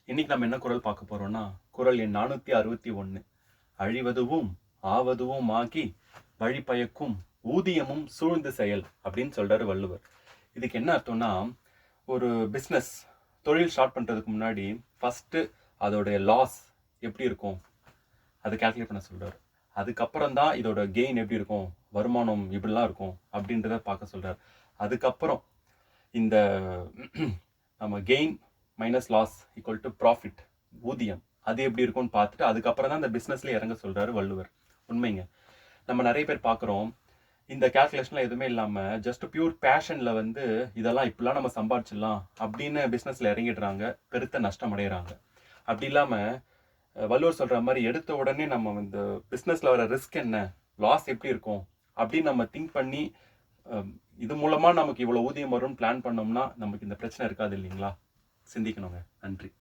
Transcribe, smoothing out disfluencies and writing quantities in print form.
இன்னைக்கு நம்ம என்ன குறள் பார்க்க போறோம்னா, குறள் எண் 461. அழிவதுவும் ஆவதுவும் ஆகி வழிபயக்கும் ஊதியமும் சூழ்ந்து செயல் அப்படின்னு சொல்றாரு வள்ளுவர். இதுக்கு என்ன அர்த்தம்னா, ஒரு பிஸ்னஸ் தொழில் ஸ்டார்ட் பண்றதுக்கு முன்னாடி ஃபர்ஸ்ட் அதோடைய லாஸ் எப்படி இருக்கும் அதை கால்குலேட் பண்ண சொல்றாரு. அதுக்கப்புறம் தான் இதோட கெயின் எப்படி இருக்கும், வருமானம் இப்படிலாம் இருக்கும் அப்படின்றத பார்க்க சொல்றாரு. அதுக்கப்புறம் இந்த நம்ம gain minus loss equal to profit, ஊதியம், அது எப்படி இருக்கும்னு பார்த்துட்டு அதுக்கப்புறம் தான் இந்த பிஸ்னஸ்ல இறங்க சொல்றாரு வள்ளுவர். உண்மைங்க. நம்ம நிறைய பேர் பார்க்குறோம், இந்த கேல்குலேஷன்லாம் எதுவுமே இல்லாமல் ஜஸ்ட் பியூர் பேஷனில் வந்து இதெல்லாம் இப்படிலாம் நம்ம சம்பாதிச்சிடலாம் அப்படின்னு பிஸ்னஸில் இறங்கிடுறாங்க, பெருத்த நஷ்டம் அடைகிறாங்க. அப்படி இல்லாமல் வள்ளுவர் சொல்கிற மாதிரி எடுத்த உடனே நம்ம இந்த பிஸ்னஸில் வர ரிஸ்க் என்ன, லாஸ் எப்படி இருக்கும் அப்படின்னு நம்ம திங்க் பண்ணி இது மூலமாக நமக்கு இவ்வளோ ஊதியம் வரும்னு பிளான் பண்ணோம்னா நமக்கு இந்த பிரச்சனை இருக்காது இல்லைங்களா? சிந்திக்கணுங்க. நன்றி.